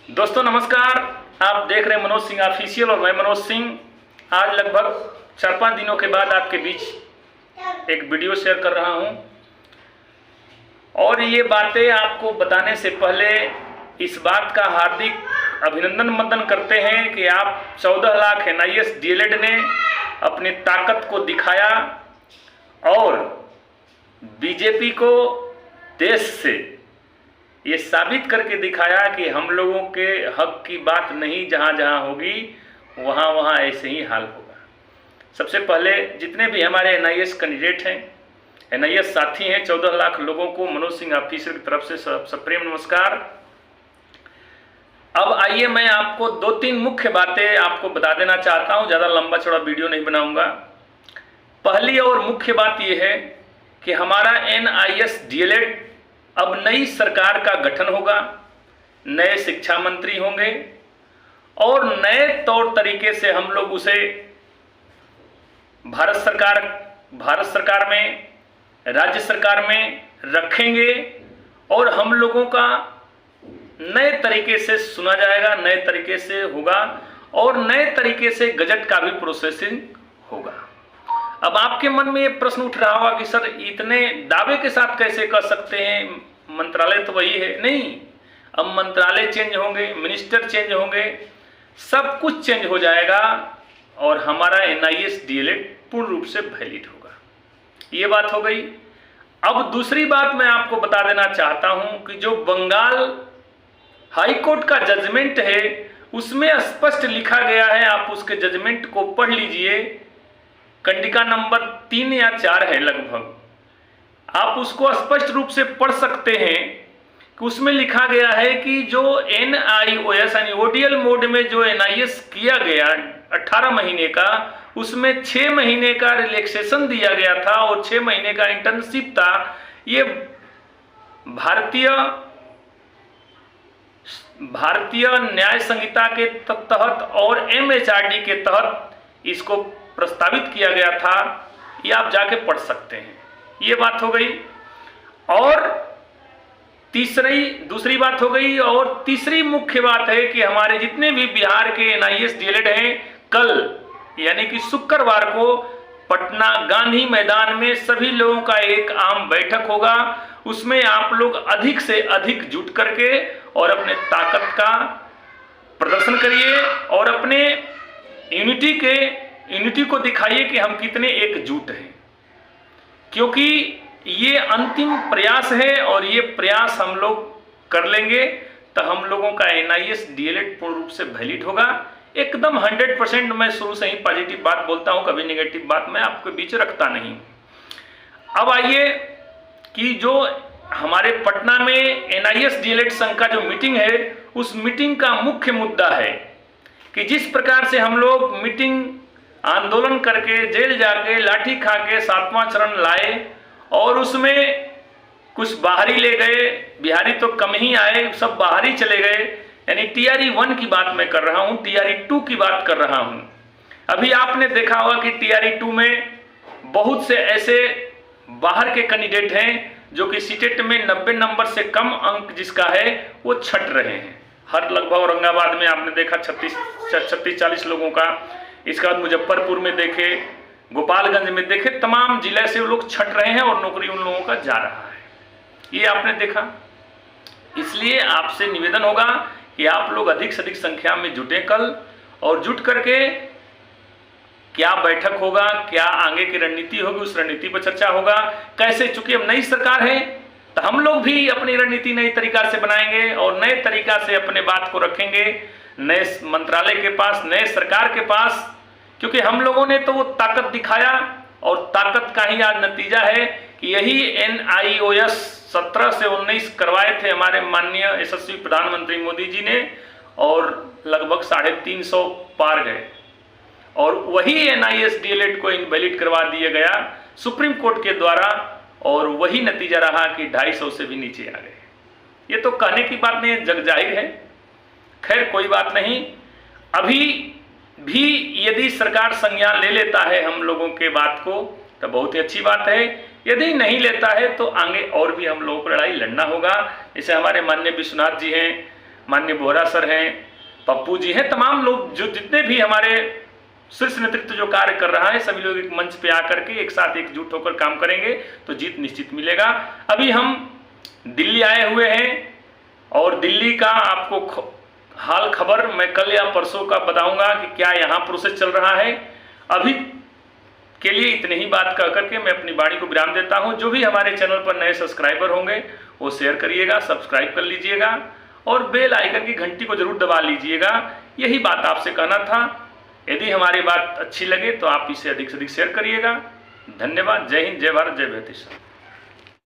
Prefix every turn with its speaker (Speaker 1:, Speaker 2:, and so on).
Speaker 1: दोस्तों नमस्कार। आप देख रहे हैं मनोज सिंह ऑफिशियल और मैं मनोज सिंह आज लगभग 4-5 दिनों के बाद आपके बीच एक वीडियो शेयर कर रहा हूं। और ये बातें आपको बताने से पहले इस बात का हार्दिक अभिनंदन मंदन करते हैं कि आप 14 लाख NIS DLED ने अपनी ताकत को दिखाया और बीजेपी को देश से ये साबित करके दिखाया कि हम लोगों के हक की बात नहीं, जहाँ जहाँ होगी वहाँ वहाँ ऐसे ही हाल होगा। सबसे पहले जितने भी हमारे NIS कैंडिडेट हैं, NIS साथी हैं, 14 लाख लोगों को मनोज सिंह ऑफिसर की तरफ से सप्रेम नमस्कार। अब आइए मैं आपको 2-3 मुख्य बातें आपको बता देना चाहता हूँ, ज़्यादा लंबा चौड़ा वीडियो नहीं बनाऊंगा। पहली और मुख्य बात यह है कि हमारा NIS DLED अब नई सरकार का गठन होगा, नए शिक्षा मंत्री होंगे और नए तौर तरीके से हम लोग उसे भारत सरकार में, राज्य सरकार में रखेंगे और हम लोगों का नए तरीके से सुना जाएगा, नए तरीके से होगा और नए तरीके से गजट का भी प्रोसेसिंग होगा। अब आपके मन में ये प्रश्न उठ रहा होगा कि सर इतने दावे के साथ कैसे कर सकते हैं, मंत्रालय तो वही है। नहीं, अब मंत्रालय चेंज होंगे, मिनिस्टर चेंज होंगे, सब कुछ चेंज हो जाएगा और हमारा NIS DLED पूर्ण रूप से वैलिड होगा। ये बात हो गई। अब दूसरी बात मैं आपको बता देना चाहता हूं कि जो बंगाल हाई कोर्ट का जजमेंट है उसमें स्पष्ट लिखा गया है, आप उसके जजमेंट को पढ़ लीजिए, कंडिका नंबर 3 या 4 है लगभग, आप उसको स्पष्ट रूप से पढ़ सकते हैं कि उसमें लिखा गया है कि जो NIOS यानी ODL मोड में जो NIS किया गया 18 महीने का, उसमें 6 महीने का रिलैक्सेशन दिया गया था और 6 महीने का इंटर्नशिप था। ये भारतीय न्याय संहिता के तहत और MHRD के तहत इसको प्रस्तावित किया गया था। ये आप जाके पढ़ सकते हैं। ये बात हो गई। और दूसरी बात हो गई और तीसरी मुख्य बात है कि हमारे जितने भी बिहार के NIS DLED हैं, कल यानी कि शुक्रवार को पटना गांधी मैदान में सभी लोगों का एक आम बैठक होगा। उसमें आप लोग अधिक से अधिक जुट करके और अपने ताकत का प्रदर्शन करिए और अपने यूनिटी को दिखाइए कि हम कितने एकजुट हैं, क्योंकि ये अंतिम प्रयास है और ये प्रयास हम लोग कर लेंगे तो हम लोगों का NIS DLED पूर्ण रूप से वैलिड होगा। एकदम 100%। मैं शुरू से ही पॉजिटिव बात बोलता हूं, कभी नेगेटिव बात मैं आपके बीच रखता नहीं। अब आइए कि जो हमारे पटना में NIS DLED संघ का जो मीटिंग है, उस मीटिंग का मुख्य मुद्दा है कि जिस प्रकार से हम लोग मीटिंग आंदोलन करके जेल जाके लाठी खा के 7वां चरण लाए और उसमें कुछ बाहरी ले गए, बिहारी तो कम ही आए, सब बाहरी चले गए। यानी TRE 1 की बात मैं कर रहा हूं, TRE 2 की बात कर रहा हूं। अभी आपने देखा होगा कि TRE 2 में बहुत से ऐसे बाहर के कैंडिडेट हैं जो कि सीटेट में 90 नंबर से कम अंक जिसका है वो छट रहे हैं। हर लगभग औरंगाबाद में आपने देखा 36-40 लोगों का, इसके बाद मुजफ्फरपुर में देखे, गोपालगंज में देखे, तमाम जिले से वो लोग छट रहे हैं और नौकरी उन लोगों का जा रहा है। ये आपने देखा। इसलिए आपसे निवेदन होगा कि आप लोग अधिक से अधिक संख्या में जुटे कल और जुट करके क्या बैठक होगा, क्या आगे की रणनीति होगी, उस रणनीति पर चर्चा होगा। कैसे, चूंकि अब नई सरकार है तो हम लोग भी अपनी रणनीति नई तरीका से बनाएंगे और नए तरीका से अपने बात को रखेंगे नए मंत्रालय के पास, नए सरकार के पास, क्योंकि हम लोगों ने तो वो ताकत दिखाया और ताकत का ही आज नतीजा है कि यही NIOS 17 से 19 करवाए थे हमारे माननीय यशस्वी प्रधानमंत्री मोदी जी ने और लगभग 350 पार गए और वही NIS DLED को इनवैलिड करवा दिया गया सुप्रीम कोर्ट के द्वारा और वही नतीजा रहा कि 250 से भी नीचे आ गए। ये तो कहने की बात नहीं, जग जाहिर है। खैर कोई बात नहीं। अभी भी यदि सरकार संज्ञान ले लेता है हम लोगों के बात को तो बहुत ही अच्छी बात है, यदि नहीं लेता है तो आगे और भी हम लोगों को लड़ाई लड़ना होगा। जैसे हमारे माननीय विश्वनाथ जी हैं, माननीय बोहरा सर हैं, पप्पू जी हैं, तमाम लोग जो जितने भी हमारे शीर्ष नेतृत्व जो कार्य कर रहा है, सभी लोग एक मंच पे आकर के एक साथ एकजुट होकर काम करेंगे तो जीत निश्चित मिलेगा। अभी हम दिल्ली आए हुए हैं और दिल्ली का आपको हाल खबर मैं कल या परसों का बताऊंगा कि क्या यहाँ प्रोसेस चल रहा है। अभी के लिए इतनी ही बात कह करके मैं अपनी वाणी को विराम देता हूँ। जो भी हमारे चैनल पर नए सब्सक्राइबर होंगे वो शेयर करिएगा, सब्सक्राइब कर लीजिएगा और बेल आइकन की घंटी को जरूर दबा लीजिएगा। यही बात आपसे कहना था। यदि हमारी बात अच्छी लगे तो आप इसे अधिक से अधिक शेयर करिएगा। धन्यवाद। जय हिंद, जय भारत, जय बेतिसा।